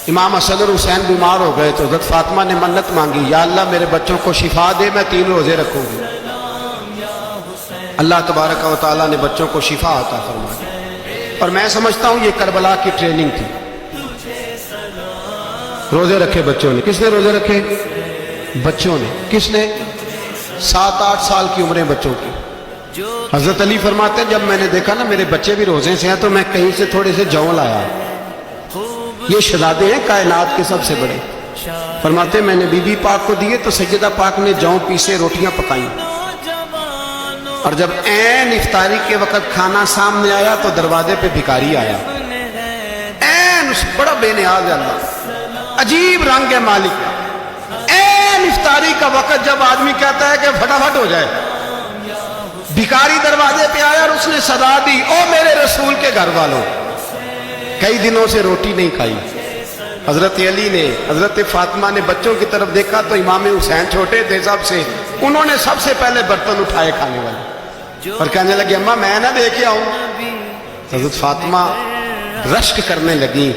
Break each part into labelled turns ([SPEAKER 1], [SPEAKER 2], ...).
[SPEAKER 1] امام حسن اور حسین بیمار ہو گئے تو حضرت فاطمہ نے منت مانگی، یا اللہ میرے بچوں کو شفا دے، میں 3 روزے رکھوں گی۔ اللہ تبارک و تعالیٰ نے بچوں کو شفا عطا فرمائی، اور میں سمجھتا ہوں یہ کربلا کی ٹریننگ تھی۔ روزے رکھے بچوں نے، کس نے روزے رکھے؟ بچوں نے۔ کس نے؟ 7-8 سال کی عمریں بچوں کی۔ حضرت علی فرماتے ہیں جب میں نے دیکھا نا میرے بچے بھی روزے سے ہیں تو میں کہیں سے تھوڑے سے جوں لایا۔ یہ شہزادے ہیں کائنات کے سب سے بڑے۔ فرماتے ہیں میں نے بی بی پاک کو دیے تو سیدہ پاک نے جوں پیسے روٹیاں پکائیں، اور جب عین افطاری کے وقت کھانا سامنے آیا تو دروازے پہ بھکاری آیا، عین اس بڑا بے نیاز ہے اللہ، عجیب رنگ ہے مالک کا۔ عین افطاری کا وقت جب آدمی کہتا ہے کہ پھٹافٹ ہو جائے، بھکاری دروازے پہ آیا اور اس نے صدا دی، او میرے رسول کے گھر والوں، کئی دنوں سے روٹی نہیں کھائی۔ حضرت علی نے، حضرت فاطمہ نے بچوں کی طرف دیکھا تو امام حسین چھوٹے تھے سب سے، انہوں نے سب سے پہلے برتن اٹھائے کھانے والے، اور کہنے لگے اماں میں نہ دے کے آؤں۔ حضرت فاطمہ رشک کرنے لگی،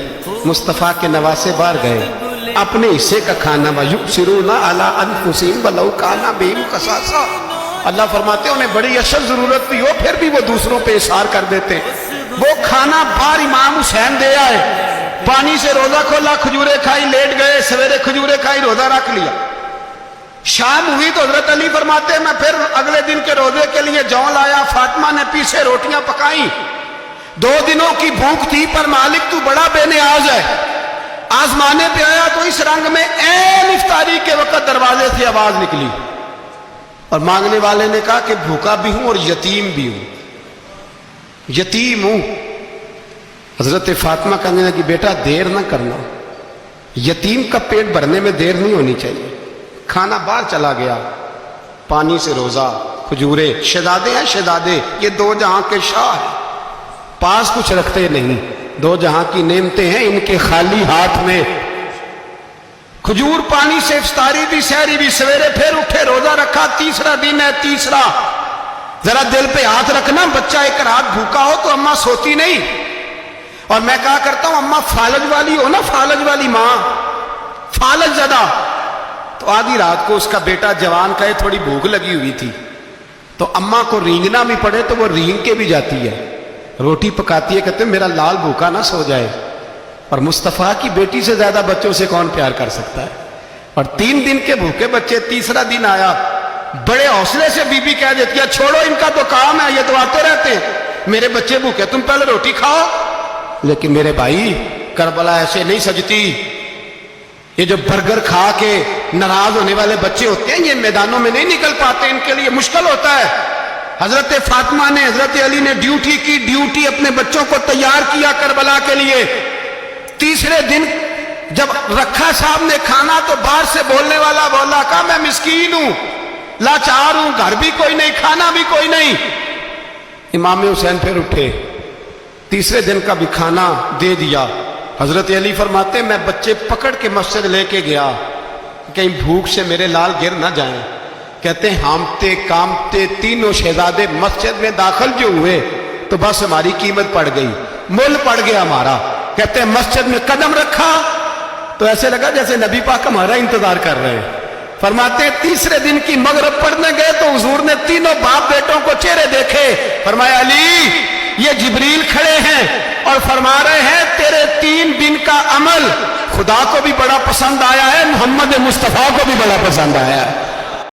[SPEAKER 1] مصطفیٰ کے نواسے باہر گئے، اپنے حصے کا کھانا وَيُؤْثِرُونَ عَلَىٰ أَنفُسِهِمْ وَلَوْ كَانَ بِهِمْ خَصَاصَةٌ۔ اللہ فرماتے ہیں انہیں بڑی اشد ضرورت بھی ہو پھر بھی وہ دوسروں پہ اثار کر دیتے۔ وہ کھانا باہر امام حسین دے آئے، پانی سے روزہ کھولا، کھجورے کھائی، لیٹ گئے، سویرے کھجورے کھائی، روزہ رکھ لیا۔ شام ہوئی تو حضرت علی فرماتے ہیں میں پھر اگلے دن کے روزے کے لیے جوں لایا، فاطمہ نے پیچھے روٹیاں پکائیں۔ 2 دنوں کی بھوک تھی پر مالک تو بڑا بے نیاز ہے۔ آزمانے پہ آیا تو اس رنگ میں عین افطاری کے وقت دروازے سے آواز نکلی، اور مانگنے والے نے کہا کہ بھوکا بھی ہوں اور یتیم بھی ہوں، یتیم ہوں۔ حضرت فاطمہ کہنے لگی بیٹا دیر نہ کرنا، یتیم کا پیٹ بھرنے میں دیر نہیں ہونی چاہیے۔ کھانا باہر چلا گیا، پانی سے روزہ، کھجورے، شہزادے ہیں شہزادے، یہ 2 جہاں کے شاہ ہیں، پاس کچھ رکھتے نہیں، 2 جہاں کی نعمتیں ہیں ان کے خالی ہاتھ میں۔ کھجور پانی سے افطاری بھی، سحری بھی، سویرے پھر اٹھے، روزہ رکھا، تیسرا دن ہے، تیسرا۔ ذرا دل پہ ہاتھ رکھنا، بچہ ایک رات بھوکا ہو تو اماں سوتی نہیں، اور میں کہا کرتا ہوں اماں فالج والی ہو نا، فالج والی ماں، فالج زدہ، تو آدھی رات کو اس کا بیٹا جوان کہے تھوڑی بھوک لگی ہوئی تھی تو اماں کو رینگنا بھی پڑے تو وہ رینگ کے بھی جاتی ہے، روٹی پکاتی ہے، کہتے ہیں میرا لال بھوکا نہ سو جائے۔ اور مصطفیٰ کی بیٹی سے زیادہ بچوں سے کون پیار کر سکتا ہے؟ اور 3 دن کے بھوکے بچے، تیسرا دن آیا، بڑے حوصلے سے بی بی کہہ دیتی ہے چھوڑو ان کا تو کام ہے، یہ تو آتے رہتے ہیں، میرے بچے بھوکے تم پہلے روٹی کھاؤ۔ لیکن میرے بھائی کربلا ایسے نہیں سجتی۔ یہ جو برگر کھا کے ناراض ہونے والے بچے ہوتے ہیں یہ میدانوں میں نہیں نکل پاتے، ان کے لیے مشکل ہوتا ہے۔ حضرت فاطمہ نے، حضرت علی نے ڈیوٹی کی، ڈیوٹی اپنے بچوں کو تیار کیا کربلا کے لیے۔ تیسرے دن جب رکھا صاحب نے کھانا تو باہر سے بولنے والا بولا کہا میں مسکین ہوں، لاچار ہوں، گھر بھی کوئی نہیں، کھانا بھی کوئی نہیں۔ امام حسین پھر اٹھے، تیسرے دن کا بھی کھانا دے دیا۔ حضرت علی فرماتے میں بچے پکڑ کے مسجد لے کے گیا، کہیں بھوک سے میرے لال گر نہ جائیں۔ کہتے ہیں ہامتے کامتے تینوں شہزادے مسجد میں داخل جو ہوئے تو بس ہماری قیمت پڑ گئی، مول پڑ گیا ہمارا۔ کہتے ہیں مسجد میں قدم رکھا تو ایسے لگا جیسے نبی پاک ہمارا انتظار کر رہے ہیں۔ فرماتے ہیں تیسرے دن کی مغرب پڑھنے گئے تو حضور نے تینوں باپ بیٹوں کو چہرے دیکھے، فرمایا علی یہ جبریل کھڑے ہیں اور فرما رہے ہیں تیرے 3 دن کا عمل خدا کو بھی بڑا پسند آیا ہے، محمد مصطفیٰ کو بھی بڑا پسند آیا ہے۔